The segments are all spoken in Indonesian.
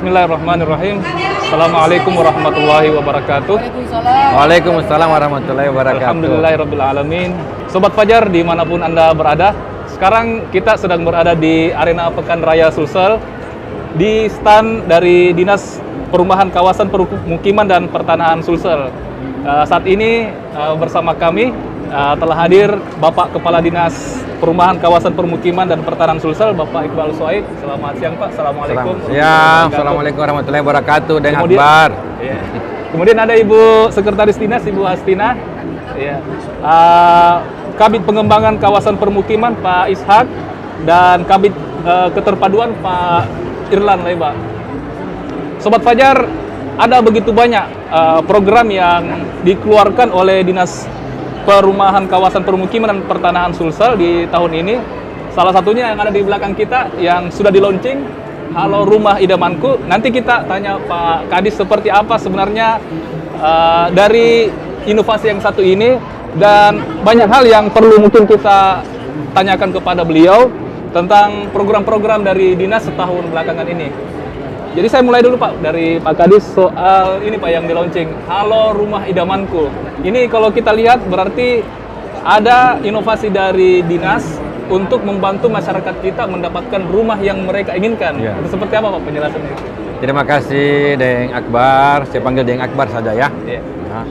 Bismillahirrahmanirrahim. Assalamualaikum warahmatullahi wabarakatuh. Waalaikumsalam warahmatullahi wabarakatuh. Alhamdulillahirabbil alamin. Sobat Fajar dimanapun Anda berada, sekarang kita sedang berada di arena Pekan Raya Sulsel di stand dari Dinas Perumahan Kawasan Permukiman dan Pertanahan Sulsel. Saat ini bersama kami telah hadir Bapak Kepala Dinas Perumahan Kawasan Permukiman dan Pertanahan Sulsel, Bapak Iqbal Soaib. Selamat siang Pak. Assalamualaikum. Ya, Assalamualaikum warahmatullahi wabarakatuh. Dengan Akbar. Ya. Kemudian ada Ibu Sekretaris Dinas, Ibu Hastina. Ya. Kabid Pengembangan Kawasan Permukiman Pak Ishak dan Kabid Keterpaduan Pak Irlan Leba. Sobat Fajar, ada begitu banyak program yang dikeluarkan oleh Dinas Perumahan Kawasan Permukiman dan Pertanahan Sulsel di tahun ini. Salah satunya yang ada di belakang kita yang sudah di launching, Halo Rumah Idamanku. Nanti kita tanya Pak Kadis seperti apa sebenarnya dari inovasi yang satu ini, dan banyak hal yang perlu mungkin kita tanyakan kepada beliau tentang program-program dari dinas setahun belakangan ini. Jadi saya mulai dulu Pak dari Pak Kadis soal ini Pak yang di launching, Halo Rumah Idamanku. Ini kalau kita lihat berarti ada inovasi dari dinas untuk membantu masyarakat kita mendapatkan rumah yang mereka inginkan. Ya. Itu seperti apa Pak penjelasannya? Terima kasih Deng Akbar, saya panggil Deng Akbar saja ya. Ya. Nah.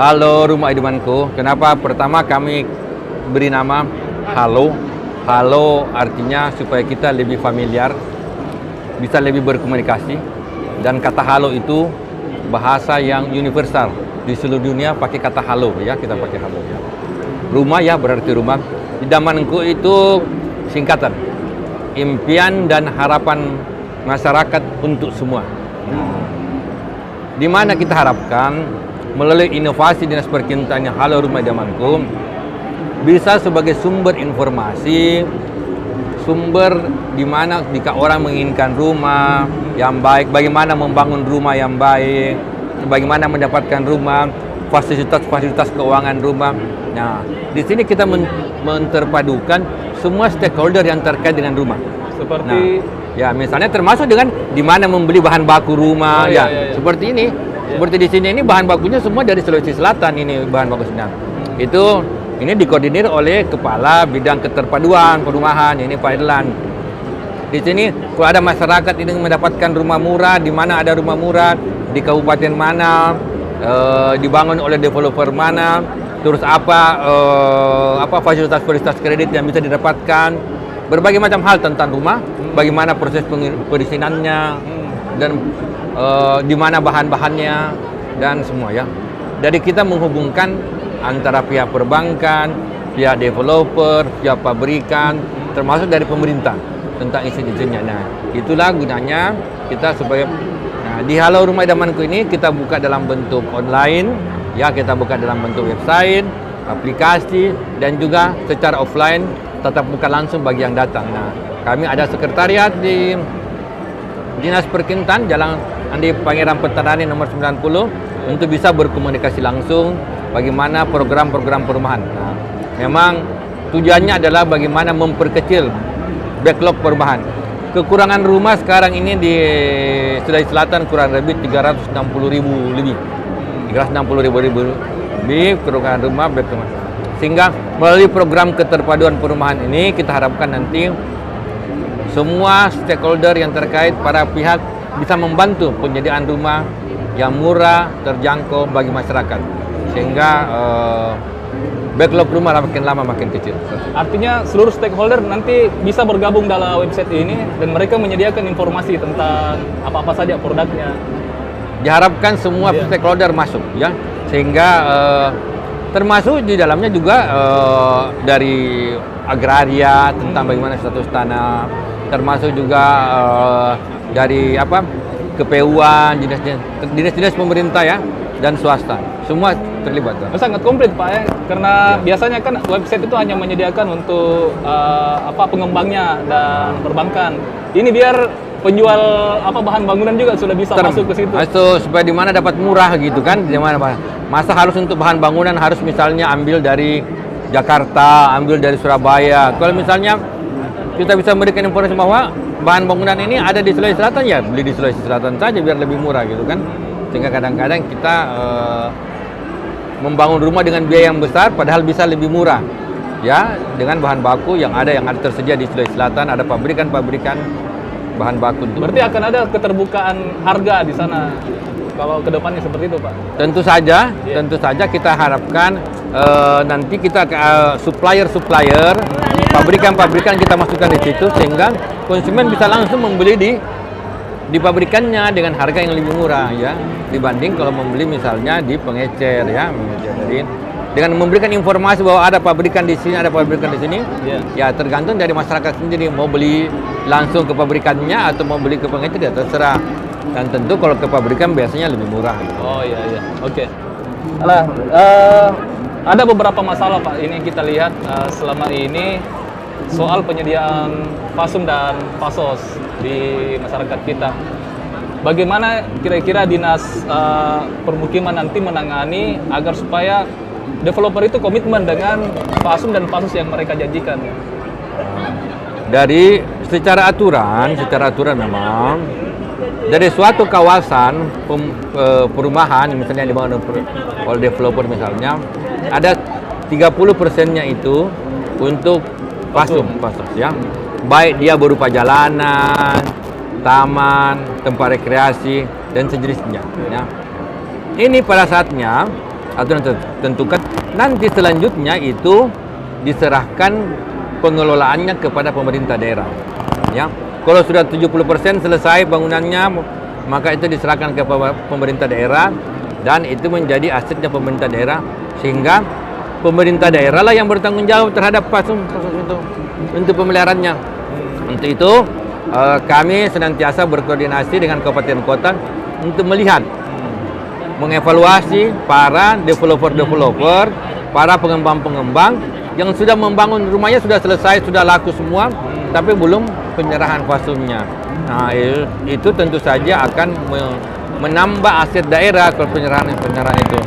Halo Rumah Idamanku. Kenapa pertama kami beri nama Halo? Halo artinya supaya kita lebih familiar, bisa lebih berkomunikasi, dan kata halo itu bahasa yang universal di seluruh dunia pakai kata halo ya, kita pakai halo ya. Rumah ya berarti rumah. Idamanku itu singkatan impian dan harapan masyarakat untuk semua. Di mana kita harapkan melalui inovasi Dinas Perkintan yang Halo Rumah Idamanku bisa sebagai sumber informasi, sumber di mana jika orang menginginkan rumah yang baik, bagaimana membangun rumah yang baik, bagaimana mendapatkan rumah, fasilitas-fasilitas keuangan rumah. Nah, di sini kita menterpadukan semua stakeholder yang terkait dengan rumah. Seperti ya misalnya termasuk dengan di mana membeli bahan baku rumah ya. Seperti ini. Ya. Seperti di sini ini bahan bakunya semua dari Sulawesi Selatan, ini bahan bakunya. Itu ini dikoordinir oleh Kepala Bidang Keterpaduan Perumahan, ini Pak Irlan. Di sini kalau ada masyarakat ini mendapatkan rumah murah, di mana ada rumah murah, di kabupaten mana, dibangun oleh developer mana, terus apa fasilitas-fasilitas kredit yang bisa didapatkan, berbagai macam hal tentang rumah, bagaimana proses perizinannya, dan di mana bahan-bahannya, dan semua ya. Jadi kita menghubungkan antara pihak perbankan, pihak developer, pihak pabrikan, termasuk dari pemerintah tentang izin-izinnya. Nah, itulah gunanya kita sebagai di Halo Rumah Idamanku ini kita buka dalam bentuk online, ya kita buka dalam bentuk website, aplikasi, dan juga secara offline tetap buka langsung bagi yang datang. Nah, kami ada sekretariat di Dinas Perkintan Jalan Andi Pangeran Petarani nomor 90 untuk bisa berkomunikasi langsung bagaimana program-program perumahan. Nah, memang tujuannya adalah bagaimana memperkecil backlog perumahan. Kekurangan rumah sekarang ini di Sulawesi Selatan kurang lebih 360.000 lebih. 360.000 lebih kekurangan rumah backlog. Sehingga melalui program keterpaduan perumahan ini kita harapkan nanti semua stakeholder yang terkait, para pihak bisa membantu penyediaan rumah yang murah, terjangkau bagi masyarakat. Sehingga backlog rumah makin lama makin kecil. Artinya seluruh stakeholder nanti bisa bergabung dalam website ini dan mereka menyediakan informasi tentang apa-apa saja produknya. Diharapkan semua stakeholder masuk ya, sehingga termasuk di dalamnya juga dari agraria tentang bagaimana status tanah, termasuk juga dari KPU-an, dinas-dinas pemerintah ya, dan swasta, semua terlibat. Sangat komplit Pak ya, karena biasanya kan website itu hanya menyediakan untuk pengembangnya dan perbankan. Ini biar penjual bahan bangunan juga sudah bisa masuk ke situ. Masuk supaya di mana dapat murah gitu kan, di mana masa harus untuk bahan bangunan harus misalnya ambil dari Jakarta, ambil dari Surabaya. Kalau misalnya kita bisa memberikan informasi bahwa bahan bangunan ini ada di Sulawesi Selatan, ya beli di Sulawesi Selatan saja biar lebih murah gitu kan. Sehingga kadang-kadang kita membangun rumah dengan biaya yang besar padahal bisa lebih murah. Ya, dengan bahan baku yang ada tersedia di Sulawesi Selatan, ada pabrikan-pabrikan bahan baku. Berarti akan ada keterbukaan harga di sana kalau kedepannya seperti itu, Pak? Tentu saja kita harapkan nanti kita supplier-supplier, pabrikan-pabrikan kita masukkan di situ sehingga konsumen bisa langsung membeli di pabrikannya dengan harga yang lebih murah ya dibanding kalau membeli misalnya di pengecer ya. Jadi dengan memberikan informasi bahwa ada pabrikan di sini, ada pabrikan di sini, ya tergantung dari masyarakat sendiri mau beli langsung ke pabrikannya atau mau beli ke pengecer ya terserah. Dan tentu kalau ke pabrikan biasanya lebih murah. Oh iya, oke. Nah, ada beberapa masalah Pak. Ini kita lihat selama ini soal penyediaan fasum dan fasos di masyarakat kita. Bagaimana kira-kira dinas permukiman nanti menangani agar supaya developer itu komitmen dengan fasum dan fasos yang mereka janjikan? Dari secara aturan memang dari suatu kawasan perumahan misalnya yang dibangun oleh developer misalnya ada 30%-nya itu untuk fasum ya. Baik dia berupa jalanan, taman, tempat rekreasi dan sejenisnya ya. Ini pada saatnya aturan tentukan nanti selanjutnya itu diserahkan pengelolaannya kepada pemerintah daerah ya. Kalau sudah 70% selesai bangunannya, maka itu diserahkan ke pemerintah daerah dan itu menjadi asetnya pemerintah daerah sehingga pemerintah daerah lah yang bertanggung jawab terhadap fasum itu untuk pemeliharaannya. Untuk itu kami senantiasa berkoordinasi dengan kabupaten kota untuk melihat, mengevaluasi para developer, para pengembang-pengembang yang sudah membangun rumahnya sudah selesai, sudah laku semua, tapi belum penyerahan fasumnya. Nah, itu tentu saja akan menambah aset daerah kalau penyerahan itu.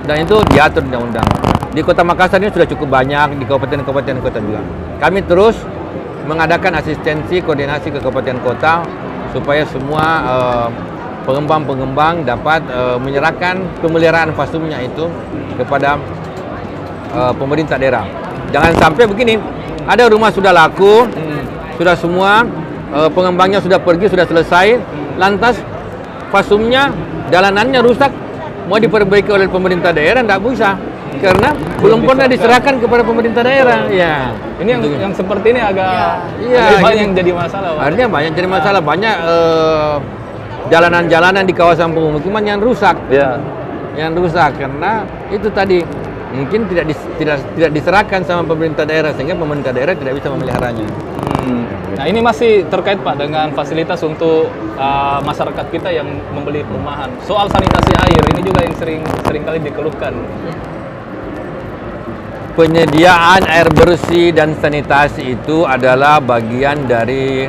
Dan itu diatur undang-undang. Di Kota Makassar ini sudah cukup banyak, di kabupaten-kabupaten kota juga. Kami terus mengadakan asistensi koordinasi ke kabupaten kota supaya semua pengembang-pengembang dapat menyerahkan pemeliharaan fasumnya itu kepada pemerintah daerah. Jangan sampai begini, ada rumah sudah laku, sudah semua, pengembangnya sudah pergi, sudah selesai, lantas fasumnya, jalanannya rusak, mau diperbaiki oleh pemerintah daerah, tidak bisa. Karena belum pernah diserahkan kepada pemerintah daerah. Ya, ini yang seperti ini agak banyak yang jadi masalah. Artinya banyak jadi masalah, banyak jalanan-jalanan di kawasan pemukiman yang rusak. Yang rusak karena itu tadi mungkin tidak diserahkan sama pemerintah daerah sehingga pemerintah daerah tidak bisa memeliharanya. Nah ini masih terkait Pak dengan fasilitas untuk masyarakat kita yang membeli perumahan. Soal sanitasi air ini juga yang sering kali dikeluhkan. Penyediaan air bersih dan sanitasi itu adalah bagian dari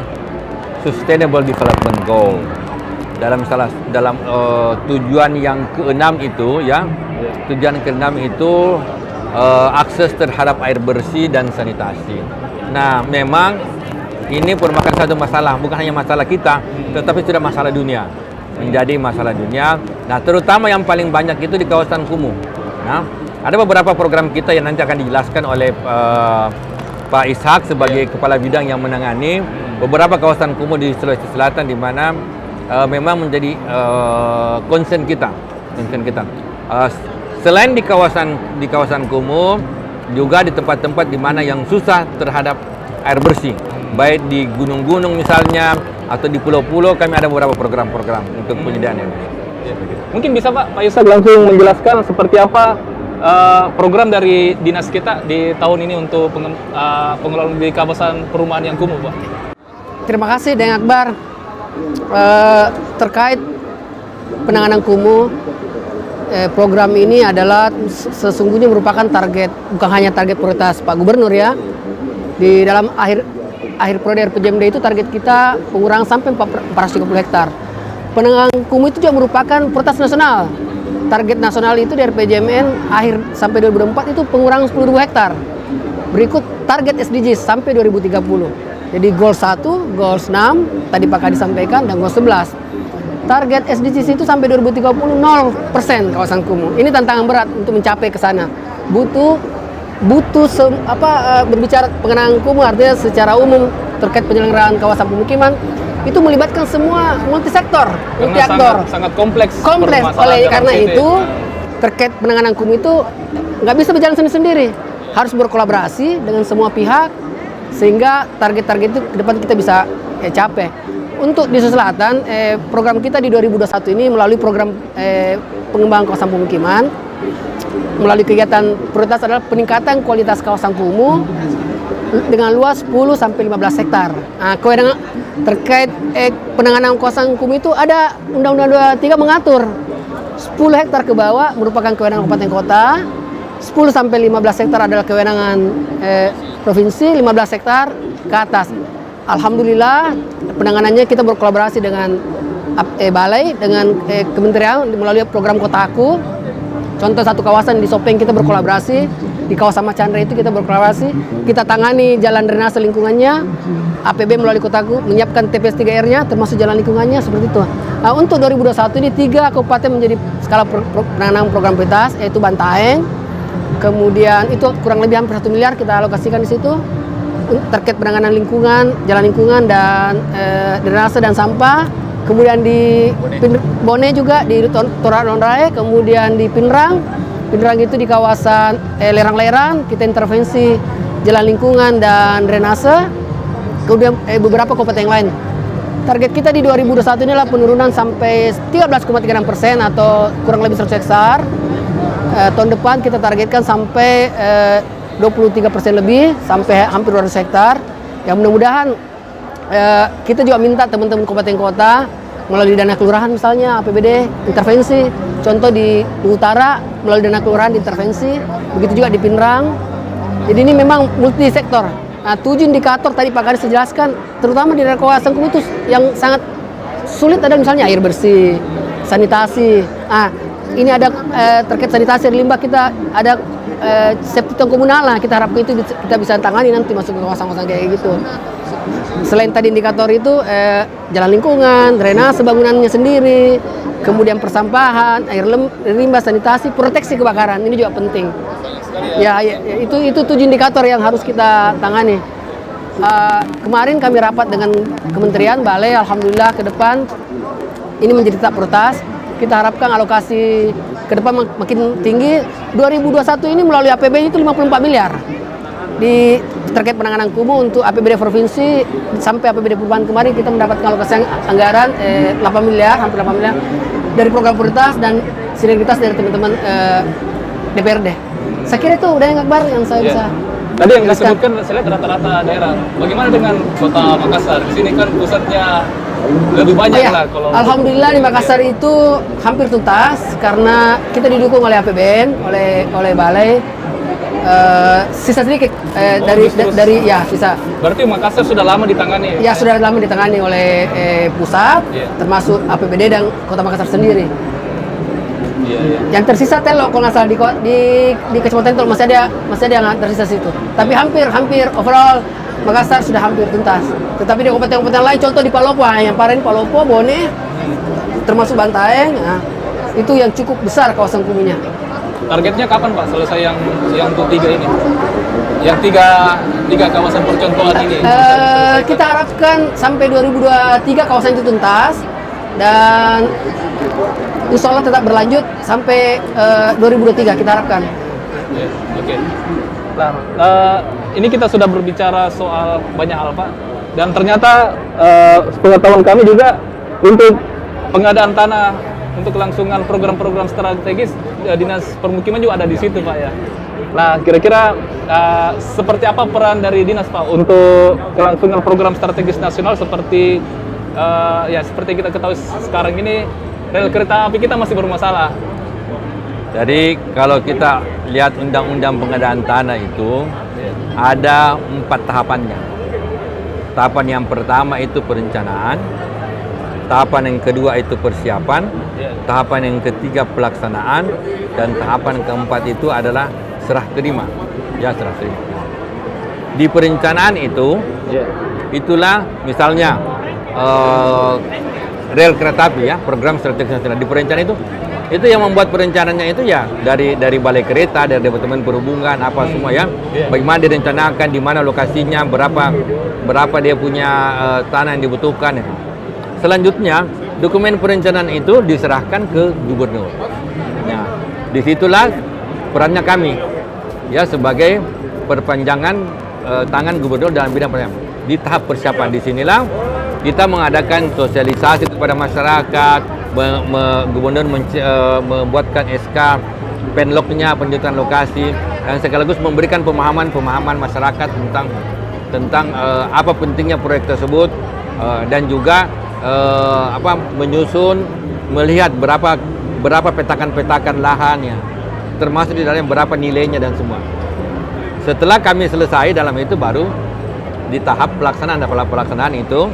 Sustainable Development Goal. Dalam tujuan yang keenam itu ya, tujuan keenam itu akses terhadap air bersih dan sanitasi. Nah, memang ini merupakan satu masalah, bukan hanya masalah kita, tetapi sudah masalah dunia, menjadi masalah dunia. Nah, terutama yang paling banyak itu di kawasan kumuh. Nah, ada beberapa program kita yang nanti akan dijelaskan oleh Pak Ishak sebagai kepala bidang yang menangani beberapa kawasan kumuh di Sulawesi Selatan di mana memang menjadi concern kita. Selain di kawasan kumuh, juga di tempat-tempat di mana yang susah terhadap air bersih, baik di gunung-gunung misalnya atau di pulau-pulau, kami ada beberapa program-program untuk penyediaan air bersih. Mungkin bisa Pak Ishak langsung menjelaskan seperti apa program dari dinas kita di tahun ini untuk pengelolaan di kawasan perumahan yang kumuh, Pak. Terima kasih Deng Akbar. Terkait penanganan kumuh, program ini adalah sesungguhnya merupakan target, bukan hanya target prioritas Pak Gubernur ya. Di dalam akhir periode RPJMD itu target kita pengurangan sampai 430 hektar. Penanganan kumuh itu juga merupakan prioritas nasional. Target nasional itu dari RPJMN akhir sampai 2024 itu pengurangan 10.000 hektar. Berikut target SDGs sampai 2030. Jadi goal 1, goal 6 tadi Pak Kadi sampaikan, dan goal 11. Target SDGs itu sampai 2030 0% kawasan kumuh. Ini tantangan berat untuk mencapai ke sana. Butuh berbicara pengenangan kumuh, artinya secara umum terkait penyelenggaraan kawasan pemukiman itu melibatkan semua multisektor, multi aktor. Sangat kompleks. Oleh karena itu terkait penanganan kumuh itu nggak bisa berjalan sendiri-sendiri, harus berkolaborasi dengan semua pihak sehingga target-target itu ke depan kita bisa capai. Untuk di Sulawesi Selatan, program kita di 2021 ini melalui program pengembangan kawasan pemukiman, melalui kegiatan prioritas adalah peningkatan kualitas kawasan kumuh dengan luas 10 sampai 15 hektar. Nah, kewenangan terkait penanganan kawasan kumuh itu ada Undang-Undang 23 mengatur 10 hektar ke bawah merupakan kewenangan kabupaten kota, 10 sampai 15 hektar adalah kewenangan provinsi, 15 hektar ke atas. Alhamdulillah penanganannya kita berkolaborasi dengan balai, dengan kementerian melalui program Kotaku. Contoh satu kawasan di Sopeng kita berkolaborasi, di kawasan Macandra itu kita berkolaborasi, kita tangani jalan drainase lingkungannya, APB melalui Kotaku menyiapkan TPS 3R-nya termasuk jalan lingkungannya seperti itu. Nah, untuk 2021 ini 3 kabupaten menjadi skala penanganan program prioritas, yaitu Bantaeng, kemudian itu kurang lebih hampir 1 miliar kita alokasikan di situ terkait penanganan lingkungan, jalan lingkungan dan drainase dan sampah. Kemudian di Bone juga di Toranomrae, kemudian di Pinrang itu di kawasan lerang-lerang kita intervensi jalan lingkungan dan drainase. Kemudian beberapa kabupaten yang lain. Target kita di 2021 ini adalah penurunan sampai 13,36% atau kurang lebih 100 hektar. Tahun depan kita targetkan sampai 23% lebih, sampai hampir 200 hektar. Yang mudah-mudahan kita juga minta teman-teman kabupaten kota melalui dana kelurahan misalnya APBD intervensi. Contoh di utara melalui dana kelurahan intervensi, begitu juga di Pinrang. Jadi ini memang multi sektor. Nah, 7 indikator tadi Pak Kadis jelaskan, terutama di daerah kawasan kumuh itu yang sangat sulit ada misalnya air bersih, sanitasi. Nah, ini ada terkait sanitasi limbah kita ada septic tank komunal. Nah, kita harapkan itu kita bisa tangani nanti masuk ke kawasan-kawasan kayak gitu. Selain tadi indikator itu jalan lingkungan, drainase bangunannya sendiri, kemudian persampahan, air limbah, sanitasi, proteksi kebakaran ini juga penting. Ya, itu 7 indikator yang harus kita tangani. Kemarin kami rapat dengan kementerian, balai, alhamdulillah ke depan ini menjadi tahap prioritas. Kita harapkan alokasi ke depan makin tinggi. 2021 ini melalui APBD itu 54 miliar. Terkait penanganan kumuh untuk APBD provinsi sampai APBD perubahan kemarin kita mendapatkan alokasi anggaran 8 miliar, hampir 8 miliar dari program prioritas dan sinergitas dari teman-teman DPRD. Saya kira itu udah yang Akbar yang saya bisa. Tadi yang disebutkan saya lihat rata-rata daerah. Bagaimana dengan Kota Makassar? Di sini kan pusatnya lebih banyak lah. Kalau alhamdulillah di Makassar itu hampir tuntas karena kita didukung oleh APBN, oleh balai. Sisa sedikit dari ya sisa. Berarti Makassar sudah lama ditangani? Ya sudah lama ditangani oleh pusat, termasuk APBD dan Kota Makassar sendiri. Yang tersisa Telok kalau nggak salah di Kecamatan Telok masih ada yang tersisa situ. Tapi hampir overall Makassar sudah hampir tuntas. Tetapi di kabupaten-kabupaten lain, contoh di Palopo, yang parah ini Palopo, Bone, termasuk Bantaeng, nah, itu yang cukup besar kawasan kumuhnya. Targetnya kapan Pak selesai yang untuk 3 ini? Yang tiga kawasan percontohan ini? Kita harapkan sampai 2023 kawasan itu tuntas dan insya Allah tetap berlanjut sampai 2023 kita harapkan. Oke. Nah, ini kita sudah berbicara soal banyak hal Pak, dan ternyata pengetahuan kami juga untuk pengadaan tanah untuk kelangsungan program-program strategis Dinas Permukiman juga ada di situ Pak ya. Nah, kira-kira seperti apa peran dari Dinas Pak untuk kelangsungan program strategis nasional seperti seperti kita ketahui sekarang ini rel kereta api kita masih bermasalah. Jadi kalau kita lihat undang-undang pengadaan tanah itu ada 4 tahapannya. Tahapan yang pertama itu perencanaan, tahapan yang kedua itu persiapan, tahapan yang ketiga pelaksanaan, dan tahapan keempat itu adalah serah terima. Ya, serah terima. Di perencanaan itu itulah misalnya rel kereta api ya, program strategis nasional di perencanaan itu yang membuat perencanaannya itu ya dari balai kereta, dari departemen perhubungan apa semua ya, bagaimana direncanakan, di mana lokasinya, berapa dia punya tanah yang dibutuhkan ya. Selanjutnya dokumen perencanaan itu diserahkan ke gubernur. Nah, disitulah perannya kami ya sebagai perpanjangan tangan gubernur dalam bidang perencanaan. Di tahap persiapan disinilah kita mengadakan sosialisasi kepada masyarakat, gubernur membuatkan SK penloknya, penjelasan lokasi, dan sekaligus memberikan pemahaman masyarakat tentang apa pentingnya proyek tersebut, dan juga menyusun, melihat berapa petakan lahannya, termasuk di dalamnya berapa nilainya dan semua. Setelah kami selesai dalam itu, baru di tahap pelaksanaan itu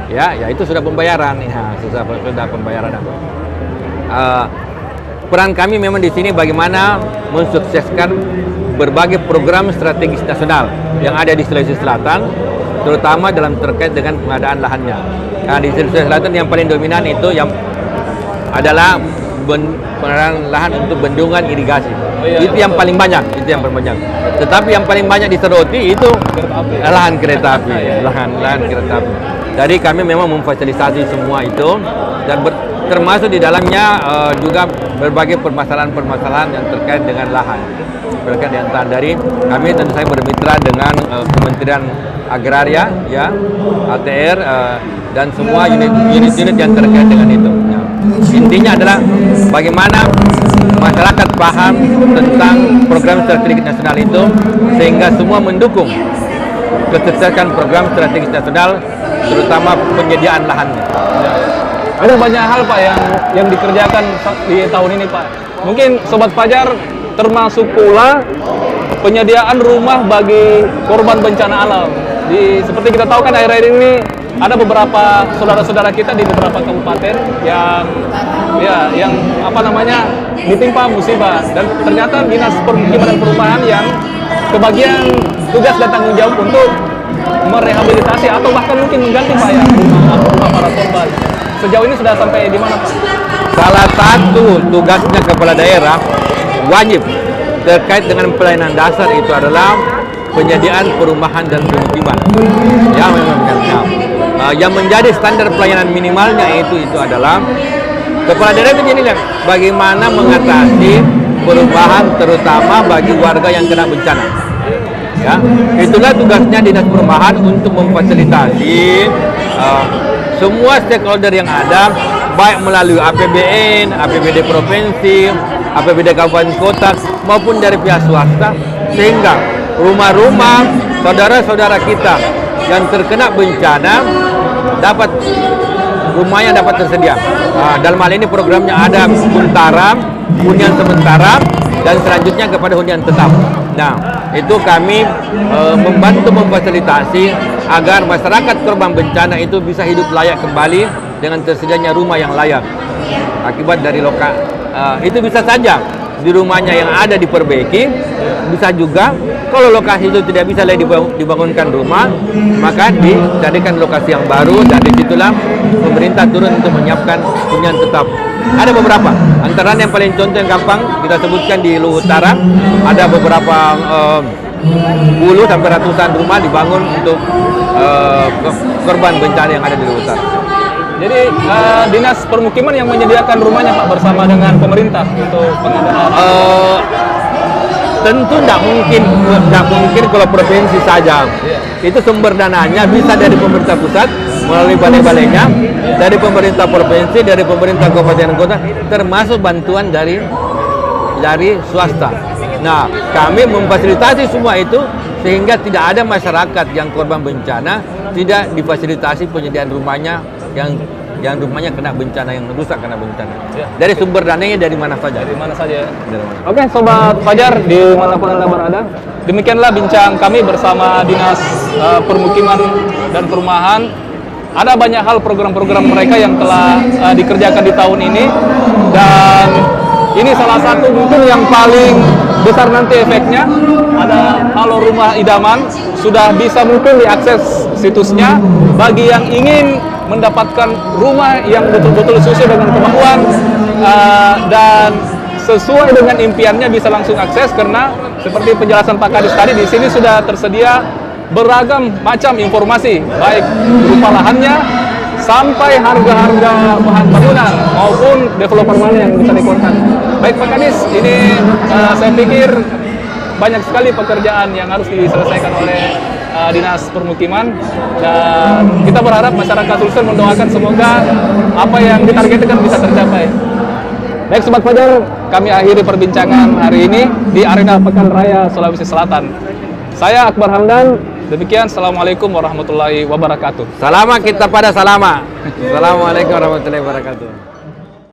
ya itu sudah pembayaran ya, sudah pembayaran. Peran kami memang di sini bagaimana mensukseskan berbagai program strategis nasional yang ada di Sulawesi Selatan, terutama dalam terkait dengan pengadaan lahannya. Nah, di Sulawesi Selatan yang paling dominan itu yang adalah pengadaan lahan untuk bendungan irigasi. Itu yang paling banyak, Tetapi yang paling banyak diseroti itu lahan kereta api, lahan kereta api. Jadi kami memang memfasilitasi semua itu, dan termasuk di dalamnya juga berbagai permasalahan yang terkait dengan lahan. Dari kami tentu saja bermitra dengan Kementerian Agraria, ya, ATR, dan semua unit-unit yang terkait dengan itu. Nah, intinya adalah bagaimana masyarakat paham tentang program strategis nasional itu, sehingga semua mendukung kesuksesan program strategis nasional, terutama penyediaan lahannya. Ada banyak hal Pak yang dikerjakan di tahun ini Pak. Mungkin Sobat Fajar termasuk pula penyediaan rumah bagi korban bencana alam. Seperti kita tahu kan akhir-akhir ini ada beberapa saudara-saudara kita di beberapa kabupaten yang ditimpa musibah, dan ternyata Dinas Permukiman dan Perumahan yang kebagian tugas dan tanggung jawab untuk merehabilitasi atau bahkan mungkin mengganti Pak ya rumah para korban. Sejauh ini sudah sampai di mana Pak? Salah satu tugasnya kepala daerah wajib terkait dengan pelayanan dasar itu adalah penyediaan perumahan dan pemukiman. Ya, memang yang menjadi standar pelayanan minimalnya itu adalah kepala daerah itu jadi bagaimana mengatasi perubahan terutama bagi warga yang kena bencana. Ya, itulah tugasnya Dinas Perumahan untuk memfasilitasi semua stakeholder yang ada, baik melalui APBN, APBD provinsi, APBD kabupaten kota maupun dari pihak swasta, sehingga rumah-rumah saudara-saudara kita yang terkena bencana rumahnya dapat tersedia. Dalam hal ini programnya ada hunian sementara, dan selanjutnya kepada hunian tetap. Nah, itu kami membantu memfasilitasi agar masyarakat korban bencana itu bisa hidup layak kembali dengan tersedianya rumah yang layak. Akibat dari itu bisa saja di rumahnya yang ada diperbaiki, bisa juga kalau lokasi itu tidak bisa lagi dibangunkan rumah, maka dijadikan lokasi yang baru, dan disitulah pemerintah turun untuk menyiapkan hunian tetap. Ada beberapa, antara yang paling contoh yang gampang kita sebutkan di Luhut Utara, ada beberapa puluh sampai ratusan rumah dibangun untuk korban bencana yang ada di Luhut Utara. Jadi Dinas Permukiman yang menyediakan rumahnya Pak bersama dengan pemerintah untuk pengadaan. Tentu tidak mungkin kalau provinsi saja. Itu sumber dananya bisa dari pemerintah pusat melalui balai-balainya, dari pemerintah provinsi, dari pemerintah kabupaten kota, termasuk bantuan dari swasta. Nah, kami memfasilitasi semua itu sehingga tidak ada masyarakat yang korban bencana tidak difasilitasi penyediaan rumahnya yang rumahnya kena bencana, yang rusak karena bencana. Dari sumber dananya dari mana saja. Oke, Sobat Fajar dimanapun Anda berada, demikianlah bincang kami bersama Dinas Permukiman dan Perumahan. Ada banyak hal program-program mereka yang telah dikerjakan di tahun ini, dan ini salah satu mungkin yang paling besar nanti efeknya, ada Halo Rumah Idaman, sudah bisa mungkin diakses situsnya bagi yang ingin mendapatkan rumah yang betul-betul sesuai dengan kemauan dan sesuai dengan impiannya, bisa langsung akses. Karena seperti penjelasan Pak Kadis tadi, di sini sudah tersedia beragam macam informasi, baik berupa lahannya sampai harga-harga bahan bangunan maupun developer mana yang bisa dikontak. Baik Pak Kadis, ini saya pikir banyak sekali pekerjaan yang harus diselesaikan oleh Dinas Permukiman, dan kita berharap masyarakat Sulsel mendoakan semoga apa yang ditargetkan bisa tercapai. Baik Sobat Fajar, kami akhiri perbincangan hari ini di Arena Pekan Raya Sulawesi Selatan. Saya Akbar Hamdan, demikian. Assalamualaikum warahmatullahi wabarakatuh. Salama kita pada salama. Assalamualaikum warahmatullahi wabarakatuh.